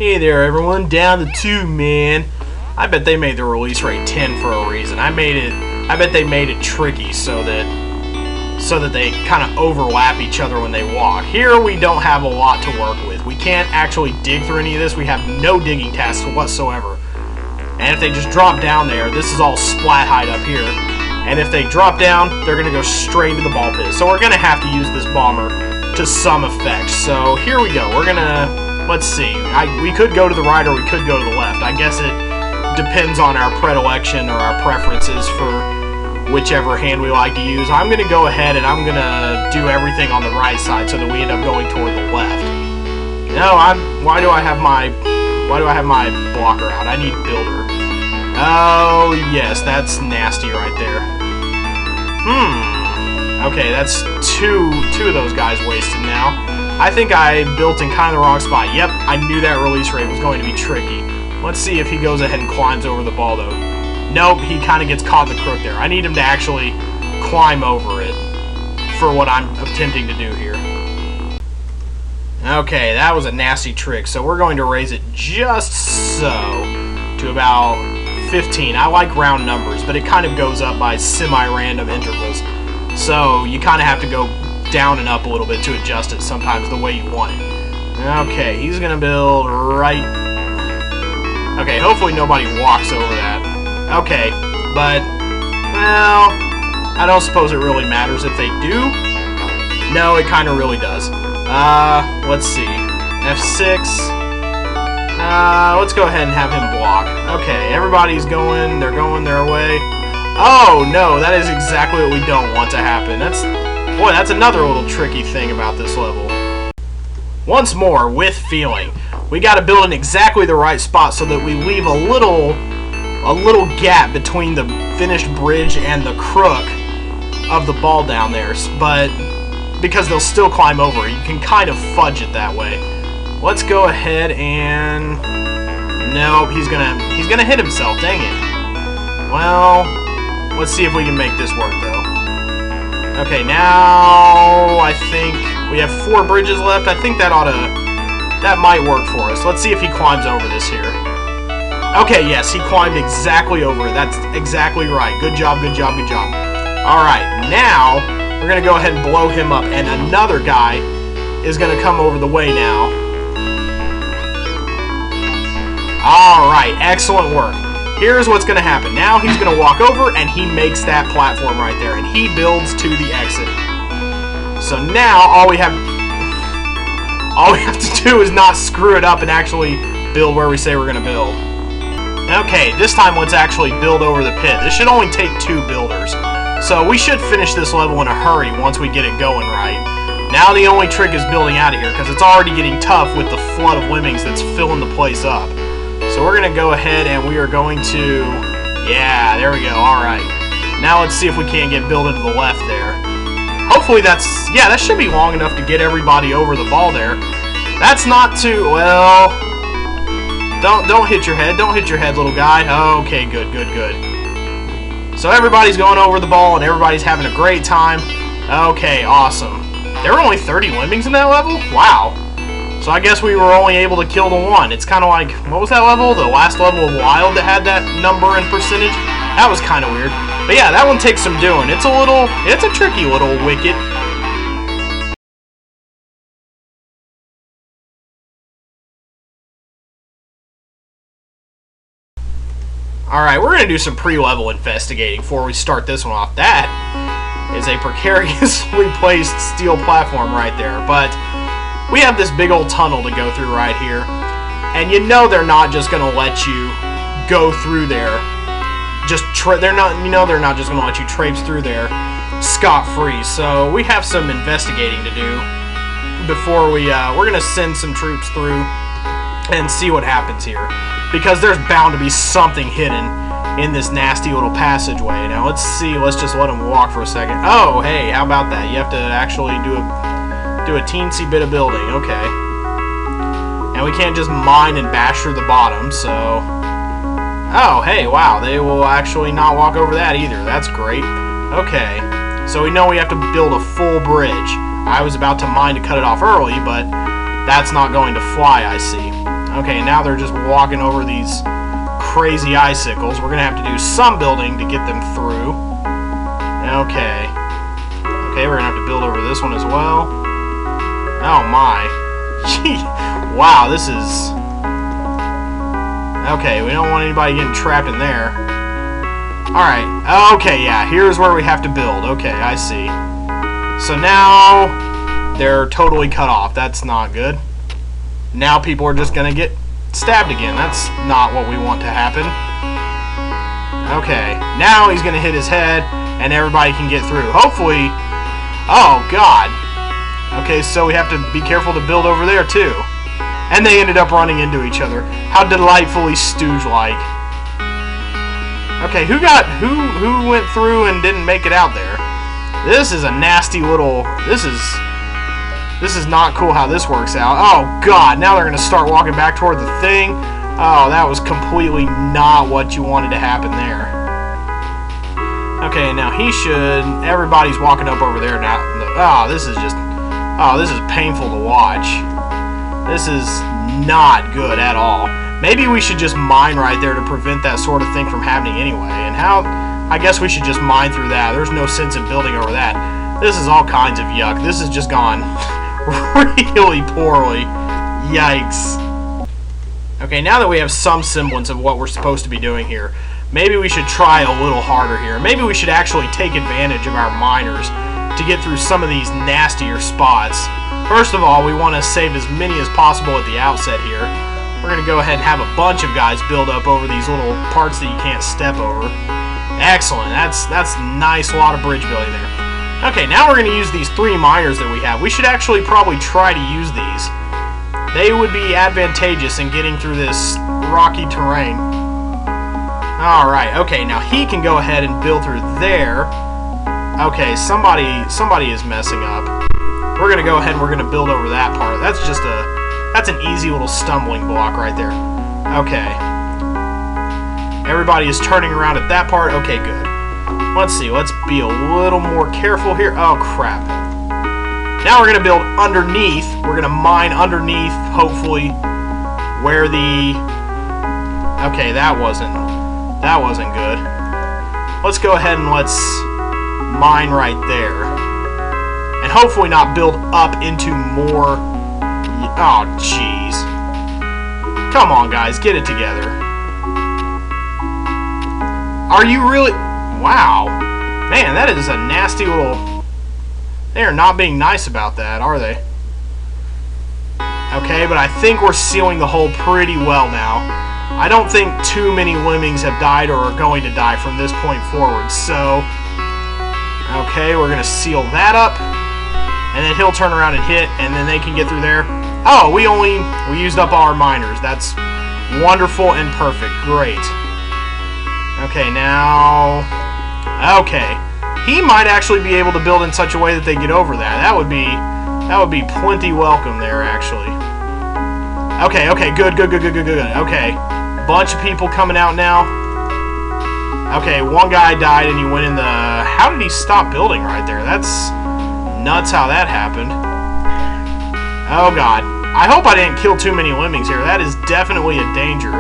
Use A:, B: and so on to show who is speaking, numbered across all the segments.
A: Hey there everyone, down to 2, man. I bet they made the release rate 10 for a reason. I bet they made it tricky so that they kind of overlap each other when they walk. Here we don't have a lot to work with. We can't actually dig through any of this. We have no digging tasks whatsoever. And if they just drop down there, this is all splat height up here. And if they drop down, they're going to go straight into the ball pit. So we're going to have to use this bomber to some effect. So here we go. We're going to... Let's see. We could go to the right or we could go to the left. I guess it depends on our predilection or our preferences for whichever hand we like to use. I'm going to go ahead and I'm going to do everything on the right side so that we end up going toward the left. No, why do I have my blocker out? I need builder. Oh, yes, that's nasty right there. Okay, that's two of those guys wasted now. I think I built in kind of the wrong spot. Yep, I knew that release rate was going to be tricky. Let's see if he goes ahead and climbs over the ball, though. Nope, he kind of gets caught in the crook there. I need him to actually climb over it for what I'm attempting to do here. Okay, that was a nasty trick. So we're going to raise it just so to about 15. I like round numbers, but it kind of goes up by semi-random intervals. So you kind of have to go down and up a little bit to adjust it sometimes the way you want it. Okay, he's gonna build right... Okay, hopefully nobody walks over that. Okay, but, well, I don't suppose it really matters if they do. No, it kind of really does. Let's see. F6. Let's go ahead and have him block. Okay, everybody's going, they're going their way. Oh, no, that is exactly what we don't want to happen. Boy, that's another little tricky thing about this level. Once more, with feeling. We got to build in exactly the right spot so that we leave a little gap between the finished bridge and the crook of the ball down there. But because they'll still climb over, you can kind of fudge it that way. Let's go ahead and... Nope, he's gonna hit himself, dang it. Well, let's see if we can make this work, though. Okay, now I think we have 4 bridges left. I think that might work for us. Let's see if he climbs over this here. Okay, yes, he climbed exactly over it. That's exactly right. Good job, good job, good job. Alright, now we're going to go ahead and blow him up, and another guy is going to come over the way now. Alright, excellent work. Here's what's going to happen. Now he's going to walk over, and he makes that platform right there, and he builds to the exit. So now all we have to do is not screw it up and actually build where we say we're going to build. Okay, this time let's actually build over the pit. This should only take 2 builders. So we should finish this level in a hurry once we get it going right. Now the only trick is building out of here, because it's already getting tough with the flood of lemmings that's filling the place up. So we're going to go ahead and we are going to... Yeah, there we go, alright. Now let's see if we can't get building to the left there. Hopefully that's... Yeah, that should be long enough to get everybody over the ball there. That's not too... Well... Don't hit your head. Don't hit your head, little guy. Okay, good, good, good. So everybody's going over the ball and everybody's having a great time. Okay, awesome. There were only 30 lemmings in that level? Wow. So I guess we were only able to kill the 1. It's kind of like, what was that level? The last level of Wild that had that number and percentage? That was kind of weird. But yeah, that one takes some doing. It's a tricky little wicket. Alright, we're going to do some pre-level investigating before we start this one off. That is a precariously placed steel platform right there, but we have this big old tunnel to go through right here, and you know they're not just going to let you go through there. They're not just going to let you traipse through there scot-free. So we have some investigating to do before we're going to send some troops through and see what happens here, because there's bound to be something hidden in this nasty little passageway. Now let's see. Let's just let them walk for a second. Oh, hey, how about that? You have to actually do a teensy bit of building. Okay. And we can't just mine and bash through the bottom, so... Oh, hey, wow, they will actually not walk over that either. That's great. Okay. So we know we have to build a full bridge. I was about to mine to cut it off early, but that's not going to fly, I see. Okay, now they're just walking over these crazy icicles. We're gonna have to do some building to get them through. Okay. Okay, we're gonna have to build over this one as well. Oh my. Gee. Wow, this is... Okay, we don't want anybody getting trapped in there. Alright. Okay, yeah, here's where we have to build. Okay, I see. So now they're totally cut off. That's not good. Now people are just gonna get stabbed again. That's not what we want to happen. Okay, now he's gonna hit his head and everybody can get through. Hopefully... Oh, God. Okay, so we have to be careful to build over there, too. And they ended up running into each other. How delightfully Stooge-like. Okay, who went through and didn't make it out there? This is a nasty little... This is not cool how this works out. Oh, God, now they're going to start walking back toward the thing. Oh, that was completely not what you wanted to happen there. Okay, now he should... Everybody's walking up over there now. Oh, this is just... Oh, this is painful to watch. This is not good at all. Maybe we should just mine right there to prevent that sort of thing from happening anyway. And how... I guess we should just mine through that. There's no sense in building over that. This is all kinds of yuck. This has just gone really poorly. Yikes. Okay, now that we have some semblance of what we're supposed to be doing here, maybe we should try a little harder here. Maybe we should actually take advantage of our miners to get through some of these nastier spots. First of all, we want to save as many as possible at the outset here. We're going to go ahead and have a bunch of guys build up over these little parts that you can't step over. Excellent. That's nice. A lot of bridge building there. Okay, now we're going to use these 3 miners that we have. We should actually probably try to use these. They would be advantageous in getting through this rocky terrain. Alright, okay, now he can go ahead and build through there. Okay, somebody is messing up. We're going to go ahead and we're going to build over that part. That's just that's an easy little stumbling block right there. Okay. Everybody is turning around at that part. Okay, good. Let's see. Let's be a little more careful here. Oh, crap. Now we're going to build underneath. We're going to mine underneath, hopefully, where the... Okay, that wasn't good. Let's go ahead and let's mine right there. And hopefully not build up into more... Oh, jeez. Come on, guys. Get it together. Are you really... Wow. Man, that is a nasty little... They are not being nice about that, are they? Okay, but I think we're sealing the hole pretty well now. I don't think too many lemmings have died or are going to die from this point forward, so... Okay, we're going to seal that up. And then he'll turn around and hit, and then they can get through there. Oh, we used up our miners. That's wonderful and perfect. Great. Okay, now... Okay. He might actually be able to build in such a way that they get over that. That would be plenty welcome there, actually. Okay, good. Okay. Bunch of people coming out now. Okay, one guy died and he went in the... How did he stop building right there? That's nuts how that happened. Oh, God. I hope I didn't kill too many lemmings here. That is definitely a danger.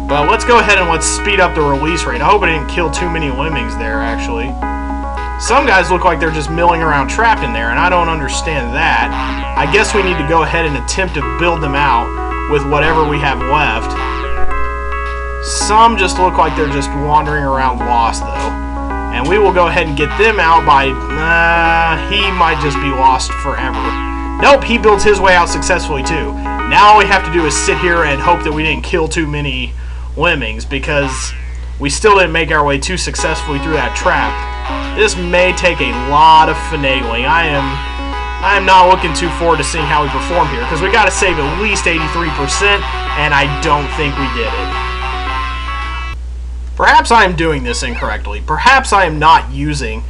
A: But let's go ahead and let's speed up the release rate. I hope I didn't kill too many lemmings there, actually. Some guys look like they're just milling around trapped in there, and I don't understand that. I guess we need to go ahead and attempt to build them out with whatever we have left. Some just look like they're just wandering around lost, though. And we will go ahead and get them out by... he might just be lost forever. Nope, he builds his way out successfully, too. Now all we have to do is sit here and hope that we didn't kill too many lemmings, because we still didn't make our way too successfully through that trap. This may take a lot of finagling. I am not looking too forward to seeing how we perform here, because we got to save at least 83%, and I don't think we did it. Perhaps I am doing this incorrectly. Perhaps I am not using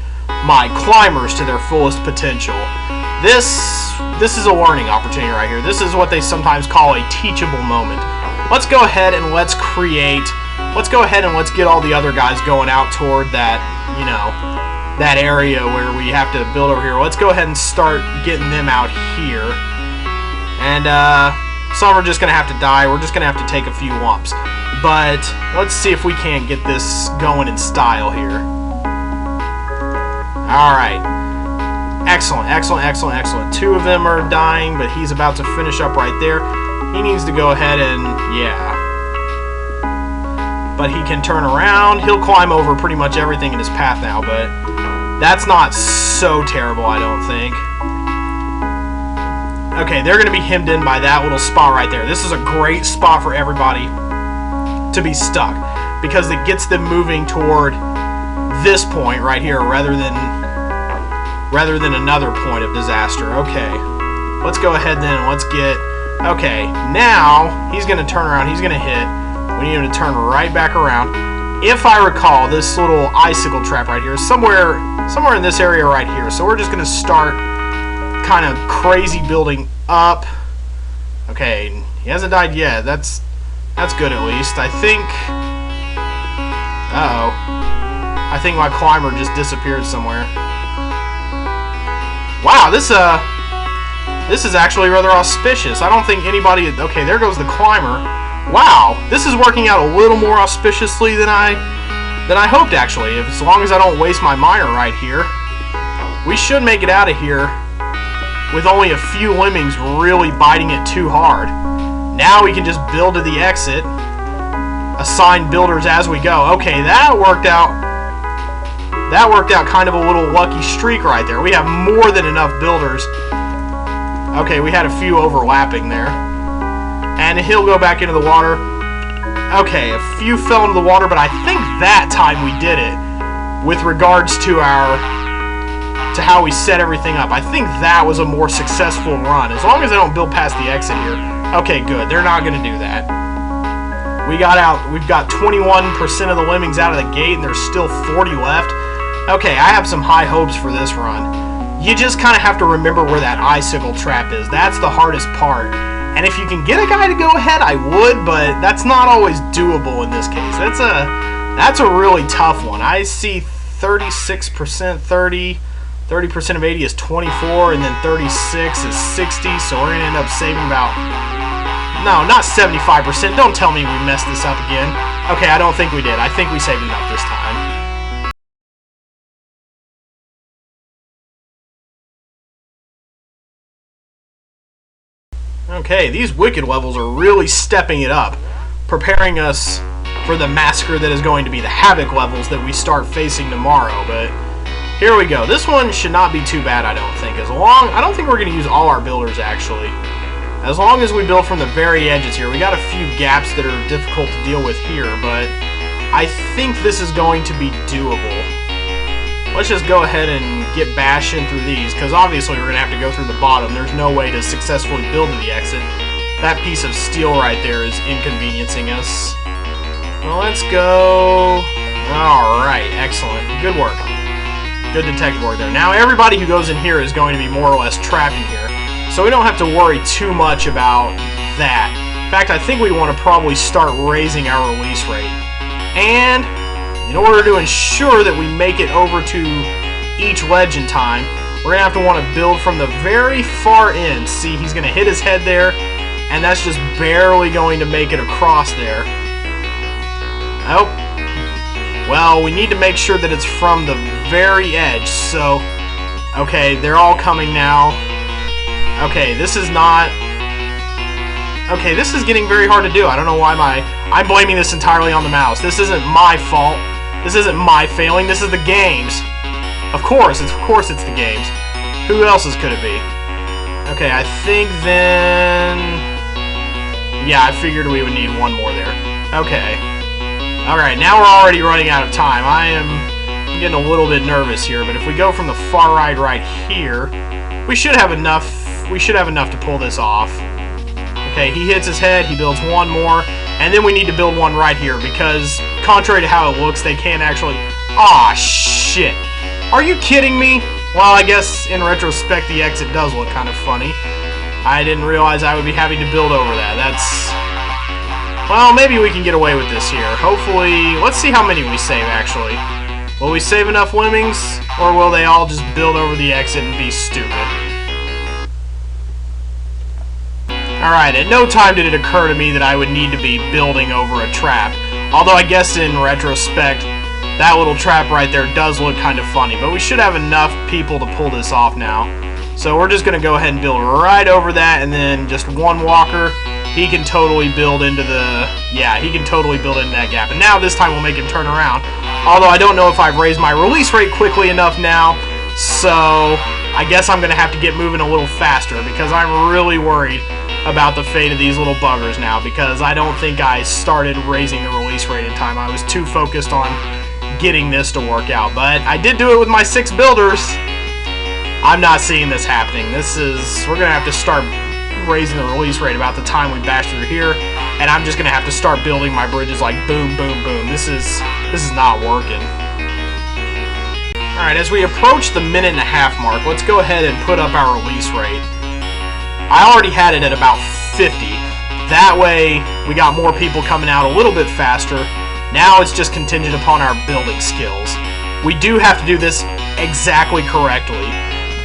A: my climbers to their fullest potential. This is a learning opportunity right here. This is what they sometimes call a teachable moment. Let's go ahead and let's get all the other guys going out toward that, you know, that area where we have to build over here. Let's go ahead and start getting them out here. And, Some are just going to have to die. We're just going to have to take a few lumps. But let's see if we can't get this going in style here. Alright. Excellent, excellent, excellent, excellent. 2 of them are dying, but he's about to finish up right there. He needs to go ahead and, yeah. But he can turn around. He'll climb over pretty much everything in his path now, but that's not so terrible, I don't think. Okay, they're going to be hemmed in by that little spot right there. This is a great spot for everybody to be stuck, because it gets them moving toward this point right here rather than another point of disaster. Okay, let's go ahead then and let's get... Okay, now he's going to turn around. He's going to hit. We need him to turn right back around. If I recall, this little icicle trap right here is somewhere in this area right here. So we're just going to start kind of crazy building up. Okay, he hasn't died yet. That's good at least. I think... Uh-oh. I think my climber just disappeared somewhere. Wow, this is actually rather auspicious. I don't think anybody... Okay, there goes the climber. Wow, this is working out a little more auspiciously than I hoped, actually. As long as I don't waste my miner right here. We should make it out of here with only a few lemmings really biting it too hard. Now we can just build to the exit. Assign builders as we go. Okay, that worked out. That worked out kind of a little lucky streak right there. We have more than enough builders. Okay, we had a few overlapping there. And he'll go back into the water. Okay, a few fell into the water, but I think that time we did it with regards to how we set everything up. I think that was a more successful run. As long as I don't build past the exit here. Okay, good. They're not going to do that. We've got 21% of the lemmings out of the gate, and there's still 40 left. Okay, I have some high hopes for this run. You just kind of have to remember where that icicle trap is. That's the hardest part. And if you can get a guy to go ahead, I would, but that's not always doable in this case. That's a really tough one. I see 36%, 30% of 80 is 24, and then 36 is 60, so we're going to end up saving about... No, not 75%. Don't tell me we messed this up again. Okay, I don't think we did. I think we saved enough this time. Okay, these wicked levels are really stepping it up, preparing us for the massacre that is going to be the havoc levels that we start facing tomorrow. But here we go. This one should not be too bad, I don't think. I don't think we're going to use all our builders, actually. As long as we build from the very edges here. We got a few gaps that are difficult to deal with here, but I think this is going to be doable. Let's just go ahead and get bashing through these, because obviously we're going to have to go through the bottom. There's no way to successfully build to the exit. That piece of steel right there is inconveniencing us. Well, let's go. Alright, excellent. Good work. Good detective work there. Now everybody who goes in here is going to be more or less trapped in here, so we don't have to worry too much about that. In fact, I think we want to probably start raising our release rate. And in order to ensure that we make it over to each ledge in time, we're going to have to want to build from the very far end. See, he's going to hit his head there, and that's just barely going to make it across there. Oh. Well, we need to make sure that it's from the very edge, so... Okay, they're all coming now. Okay, this is not... Okay, this is getting very hard to do. I don't know why I'm blaming this entirely on the mouse. This isn't my fault. This isn't my failing. This is the game's. Of course it's the game's. Who else's could it be? Okay, I think then... Yeah, I figured we would need one more there. Okay. Alright, now we're already running out of time. I'm getting a little bit nervous here, but if we go from the far right here, we should have enough to pull this off. Okay, he hits his head, he builds one more, and then we need to build one right here, because contrary to how it looks, they can't actually... Aw, shit. Are you kidding me? Well, I guess in retrospect the exit does look kind of funny. I didn't realize I would be having to build over that. That's... Well, maybe we can get away with this here. Hopefully... Let's see how many we save, actually. Will we save enough lemmings, or will they all just build over the exit and be stupid? Alright, at no time did it occur to me that I would need to be building over a trap. Although I guess in retrospect, that little trap right there does look kind of funny. But we should have enough people to pull this off now. So we're just going to go ahead and build right over that, and then just one walker. He can totally build into the... Yeah, he can totally build into that gap. And now this time we'll make him turn around. Although I don't know if I've raised my release rate quickly enough now. So I guess I'm going to have to get moving a little faster, because I'm really worried about the fate of these little buggers now, because I don't think I started raising the release rate in time. I was too focused on getting this to work out. But I did do it with my 6 builders. I'm not seeing this happening. We're going to have to start raising the release rate about the time we bash through here, and I'm just gonna have to start building my bridges like boom, boom, boom. This is not working. Alright, as we approach the minute-and-a-half mark, let's go ahead and put up our release rate. I already had it at about 50. That way, we got more people coming out a little bit faster. Now it's just contingent upon our building skills. We do have to do this exactly correctly.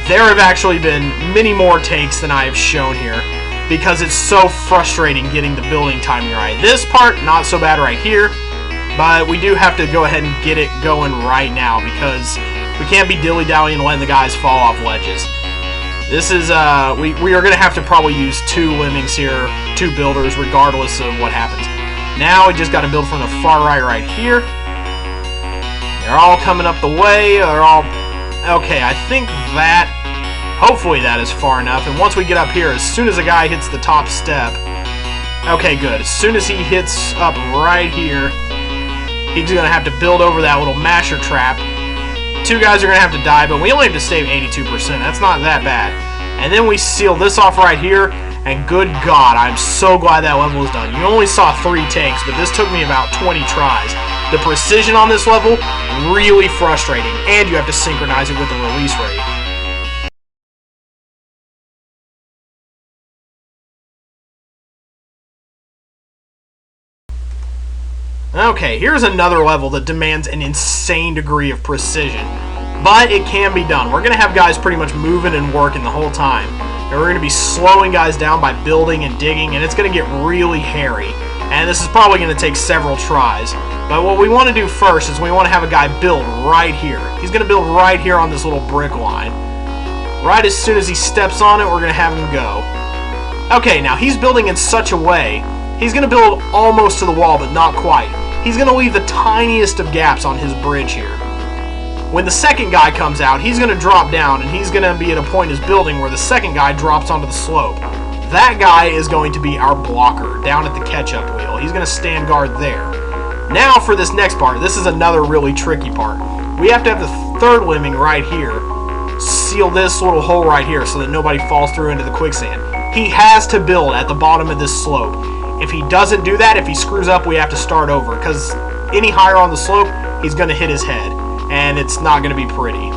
A: There have actually been many more takes than I have shown here, because it's so frustrating getting the building timing right. This part, not so bad right here, but we do have to go ahead and get it going right now, because we can't be dilly-dallying and letting the guys fall off ledges. This is, we are going to have to probably use 2 lemmings here, 2 builders, regardless of what happens. Now we just got to build from the far right here. They're all coming up the way, they're all... Okay, I think that... Hopefully that is far enough, and once we get up here, as soon as a guy hits the top step... Okay, good. As soon as he hits up right here, he's going to have to build over that little masher trap. 2 guys are going to have to die, but we only have to save 82%. That's not that bad. And then we seal this off right here, and good God, I'm so glad that level is done. You only saw 3 takes, but this took me about 20 tries. The precision on this level, really frustrating, and you have to synchronize it with the release rate. Okay, here's another level that demands an insane degree of precision, but it can be done. We're going to have guys pretty much moving and working the whole time, and we're going to be slowing guys down by building and digging, and it's going to get really hairy, and this is probably going to take several tries. But what we want to do first is we want to have a guy build right here. He's going to build right here on this little brick line. Right as soon as he steps on it, we're going to have him go. Okay, now he's building in such a way, he's going to build almost to the wall, but not quite. He's going to leave the tiniest of gaps on his bridge here. When the second guy comes out, he's going to drop down, and he's going to be at a point in his building where the second guy drops onto the slope. That guy is going to be our blocker down at the catch-up wheel. He's going to stand guard there. Now for this next part, this is another really tricky part. We have to have the 3rd lemming right here seal this little hole right here so that nobody falls through into the quicksand. He has to build at the bottom of this slope. If he doesn't do that, if he screws up, we have to start over, because any higher on the slope, he's going to hit his head, and it's not going to be pretty.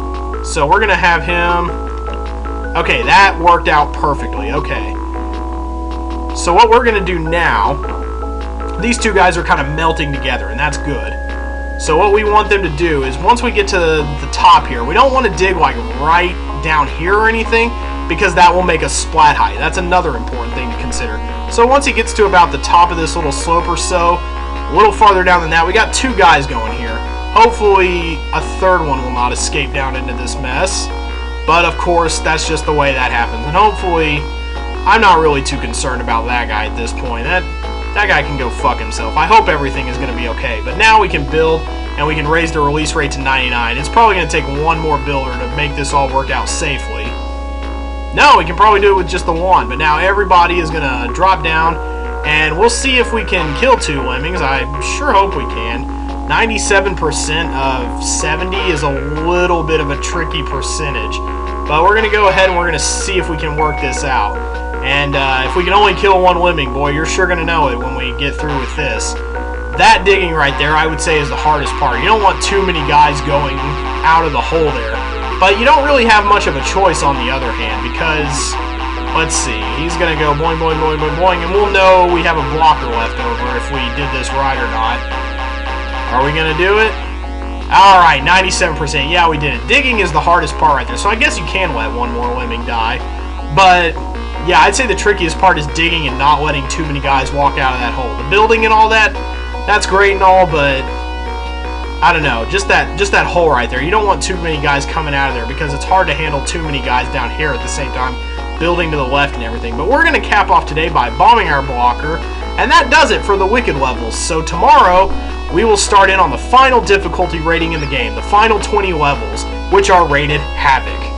A: So we're going to have him... Okay, that worked out perfectly. Okay. So what we're going to do now, these 2 guys are kind of melting together, and that's good. So what we want them to do is, once we get to the top here, we don't want to dig like right down here or anything, because that will make us splat height. That's another important thing to consider. So once he gets to about the top of this little slope or so, a little farther down than that, we got 2 guys going here. Hopefully a 3rd one will not escape down into this mess. But of course, that's just the way that happens. And hopefully, I'm not really too concerned about that guy at this point. That guy can go fuck himself. I hope everything is going to be okay. But now we can build, and we can raise the release rate to 99. It's probably going to take 1 more builder to make this all work out safely. No, we can probably do it with just the 1, but now everybody is going to drop down, and we'll see if we can kill 2 lemmings. I sure hope we can. 97% of 70 is a little bit of a tricky percentage, but we're going to go ahead and we're going to see if we can work this out. And if we can only kill 1 lemming, boy, you're sure going to know it when we get through with this. That digging right there, I would say, is the hardest part. You don't want too many guys going out of the hole there. But you don't really have much of a choice on the other hand, because, let's see, he's going to go boing, boing, boing, boing, boing, and we'll know we have a blocker left over if we did this right or not. Are we going to do it? Alright, 97%. Yeah, we did it. Digging is the hardest part right there, so I guess you can let 1 more lemming die. But yeah, I'd say the trickiest part is digging and not letting too many guys walk out of that hole. The building and all that, that's great and all, but I don't know, just that hole right there. You don't want too many guys coming out of there because it's hard to handle too many guys down here at the same time, building to the left and everything. But we're going to cap off today by bombing our blocker, and that does it for the Wicked levels. So tomorrow, we will start in on the final difficulty rating in the game, the final 20 levels, which are rated Havoc.